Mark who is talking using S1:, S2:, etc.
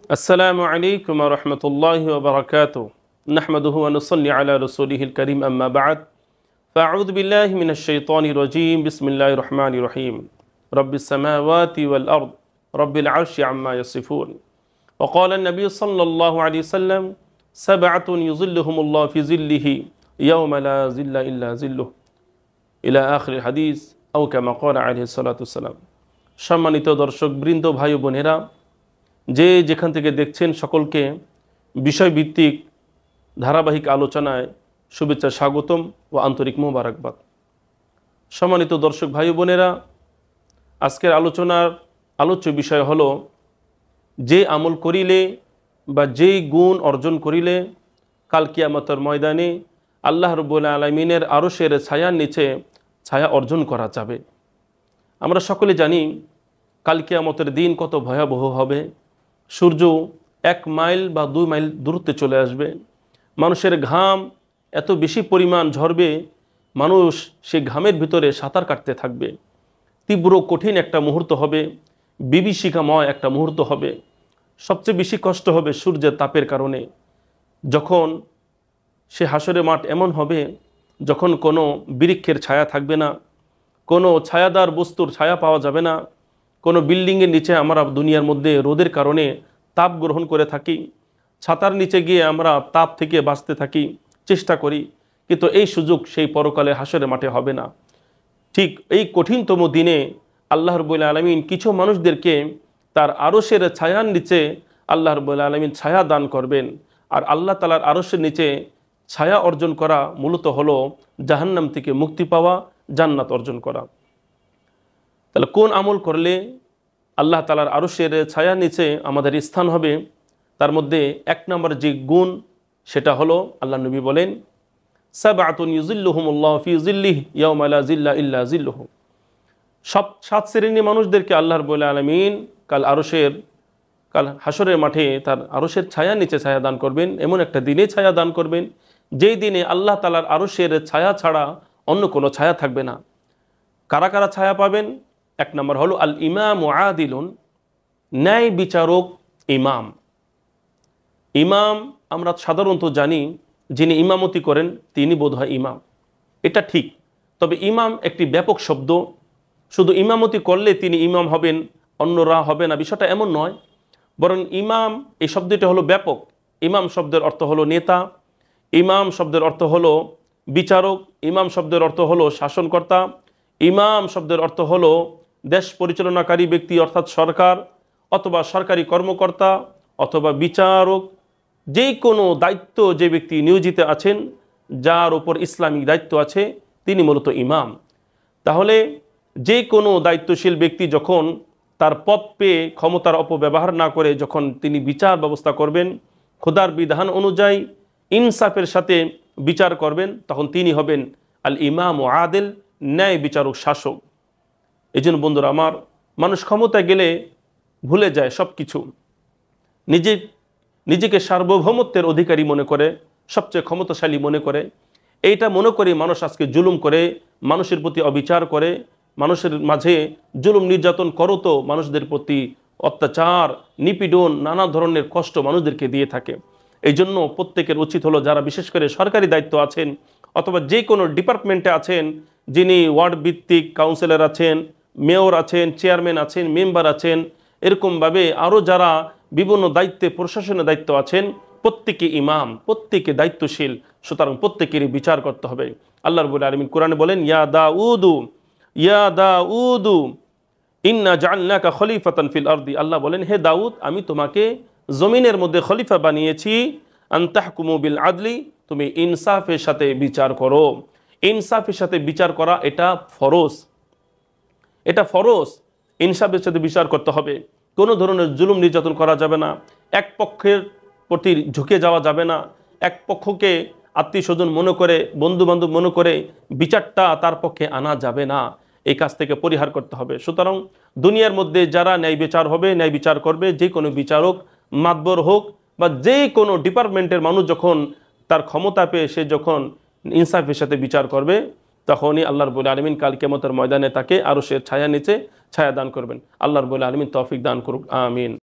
S1: আসসালামু আলাইকুম ওয়া রাহমাতুল্লাহি ওয়া বারাকাতুহু নাহমাদুহু ওয়া নুসাল্লি আলা রাসূলিহিল কারীম আম্মা বা'দ ফাআউযু বিল্লাহি মিনাশ শাইতানির রাজীম বিসমিল্লাহির রহমানির রহিম রব্বিস সামাওয়াতি ওয়াল আরদ রব্বিল আরশি আম্মা ইয়াসিফুন ওয়া ক্বালা an-নাবিয়্যু সাল্লাল্লাহু আলাইহি ওয়াসাল্লাম সাবআতুন ইউযিল্লুহুমুল্লাহু ফি যিল্লিহি ইয়াওমা লা যিল্লা ইল্লা যিল্লুহু ইলা আখিরিল হাদিস আও কামা ক্বালা আলাইহিস সালাতু ওয়াসসালাম। সম্মানিত দর্শকবৃন্দ, ভাই ও বোনেরা, যে যেখান থেকে দেখছেন সকলকে বিষয়ভিত্তিক ধারাবাহিক আলোচনায় শুভেচ্ছা, স্বাগতম ও আন্তরিক মোবারকবাদ। সম্মানিত দর্শক ভাই ও বোনেরা, আজকের আলোচনার আলোচ্য বিষয় হলো যে আমল করিলে বা যেই গুণ অর্জন করিলে কাল কিয়ামতের ময়দানে আল্লাহ রাব্বুল আলামিনের আরশের ছায়ার নিচে ছায়া অর্জন করা যাবে। আমরা সকলে জানি কাল কিয়ামতের দিন কত ভয়াবহ হবে। সূর্য 1 মাইল বা 2 মাইল দূরত্বে চলে আসবে। মানুষের ঘাম এত বেশি পরিমাণ ঝরবে, মানুষ সে ঘামের ভিতরে সাঁতার কাটতে থাকবে। তীব্র কঠিন একটা মুহূর্ত হবে, বিভীষিকাময় একটা মুহূর্ত হবে। সবচেয়ে বেশি কষ্ট হবে সূর্যের তাপের কারণে। যখন সে হাসরের মাঠ এমন হবে যখন কোনো বৃক্ষের ছায়া থাকবে না, কোনো ছায়াদার বস্তুর ছায়া পাওয়া যাবে না। কোনো বিল্ডিংয়ের নিচে আমরা দুনিয়ার মধ্যে রোদের কারণে তাপ গ্রহণ করে থাকি, ছাতার নিচে গিয়ে আমরা তাপ থেকে বাঁচতে থাকি, চেষ্টা করি, কিন্তু এই সুযোগ সেই পরকালে হাসরের মাঠে হবে না। ঠিক এই কঠিনতম দিনে আল্লাহ রাব্বুল আলামিন কিছু মানুষদেরকে তার আরশের ছায়ার নিচে আল্লাহ রাব্বুল আলামিন ছায়া দান করবেন। আর আল্লাহ তাআলার আরশের নিচে ছায়া অর্জন করা মূলত হলো জাহান্নাম থেকে মুক্তি পাওয়া, জান্নাত অর্জন করা। তাহলে কোন আমল করলে আল্লাহ তাআলার আরশের ছায়ার নিচে আমাদের স্থান হবে, তার মধ্যে 1 নম্বর যে গুণ সেটা হলো আল্লাহ নবী বলেন, সাবআতুন ইউযিল্লুহুমুল্লাহু ফি যিল্লিহি ইয়াওমা লা যিল্লা ইল্লা যিল্লুহু। 7 শ্রেণীর মানুষদেরকে আল্লাহ রাব্বুল আলামিন কাল হাসরের মাঠে তার আরশের ছায়ার নিচে ছায়া দান করবেন। এমন একটা দিনে ছায়া দান করবেন যেই দিনে আল্লাহ তাআলার আরশের ছায়া ছাড়া অন্য কোনো ছায়া থাকবে না। কারা কারা ছায়া পাবেন? 1 নম্বর হলো আল ইমামু আদিলুন, ন্যায় বিচারক ইমাম। ইমাম আমরা সাধারণত জানি যিনি ইমামতি করেন তিনি বোধহয় ইমাম, এটা ঠিক। তবে ইমাম একটি ব্যাপক শব্দ। শুধু ইমামতি করলে তিনি ইমাম হবেন, অন্যরা হবে না, বিষয়টা এমন নয়। বরং ইমাম এই শব্দটি হলো ব্যাপক। ইমাম শব্দের অর্থ হলো নেতা, ইমাম শব্দের অর্থ হলো বিচারক, ইমাম শব্দের অর্থ হলো শাসনকর্তা, ইমাম শব্দের অর্থ হলো দেশ পরিচালনাকারী ব্যক্তি অর্থাৎ সরকার, অথবা সরকারি কর্মকর্তা, অথবা বিচারক। যেই কোনো দায়িত্ব যে ব্যক্তি নিয়োজিত আছেন, যার উপর ইসলামিক দায়িত্ব আছে, তিনি মূলত ইমাম। তাহলে যে কোনো দায়িত্বশীল ব্যক্তি যখন তার পদ পেয়ে ক্ষমতার অপব্যবহার না করে যখন তিনি বিচার ব্যবস্থা করবেন, খোদার বিধান অনুযায়ী ইনসাফের সাথে বিচার করবেন, তখন তিনি হবেন আল ইমাম ও আদিল, ন্যায় বিচারক, শাসক। এই জন্য বন্ধুরা আমার, মানুষ ক্ষমতায় গেলে ভুলে যায় সব কিছু। নিজেকে সার্বভৌমত্বের অধিকারী মনে করে, সবচেয়ে ক্ষমতাশালী মনে করে। এইটা মনে করে মানুষ আজকে জুলুম করে, মানুষের প্রতি অবিচার করে, মানুষের মাঝে জুলুম নির্যাতন করো তো মানুষদের প্রতি অত্যাচার, নিপীড়ন, নানা ধরনের কষ্ট মানুষদেরকে দিয়ে থাকে। এই জন্য প্রত্যেকের উচিত হলো, যারা বিশেষ করে সরকারি দায়িত্ব আছেন অথবা যে কোনো ডিপার্টমেন্টে আছেন, যিনি ওয়ার্ড ভিত্তিক কাউন্সিলর আছেন, মেয়র আছেন, চেয়ারম্যান আছেন, মেম্বার আছেন, এরকমভাবে আরও যারা বিভিন্ন দায়িত্বে প্রশাসনের দায়িত্ব আছেন, প্রত্যেকে ইমাম, প্রত্যেকে দায়িত্বশীল। সুতরাং প্রত্যেকেরই বিচার করতে হবে। আল্লাহ রাব্বুল আলামিন কোরআনে বলেন, ইয়া দাউদু ইন্না জাআলনাকা খলিফাতান ফিল আরদি। আল্লাহ বলেন, হে দাউদ, আমি তোমাকে জমিনের মধ্যে খলিফা বানিয়েছি। আন তাহকুমু বিল আদলি, তুমি ইনসাফের সাথে বিচার করো। ইনসাফের সাথে বিচার করা এটা ফরজ, এটা ফরজ। ইনসাফের সাথে বিচার করতে হবে। কোনো ধরনের জুলুম নির্যাতন করা যাবে না, এক পক্ষের প্রতি ঝুঁকে যাওয়া যাবে না, এক পক্ষকে আত্মীয় স্বজন মনে করে, বন্ধু বান্ধব মনে করে বিচারটা তার পক্ষে আনা যাবে না। এই কাজ থেকে পরিহার করতে হবে। সুতরাং দুনিয়ার মধ্যে যারা ন্যায় বিচার হবে, ন্যায় বিচার করবে, যে কোনো বিচারক, মাতবর হোক বা যে কোনো ডিপার্টমেন্টের মানুষ, যখন তার ক্ষমতা পেয়ে সে যখন ইনসাফের সাথে বিচার করবে, তখনই আল্লাহ রাব্বুল আলামিন কাল কিয়ামতের ময়দানে তাকে আরশের ছায়া নিচে ছায়া দান করবেন। আল্লাহ রাব্বুল আলামিন তৌফিক দান করুক, আমিন।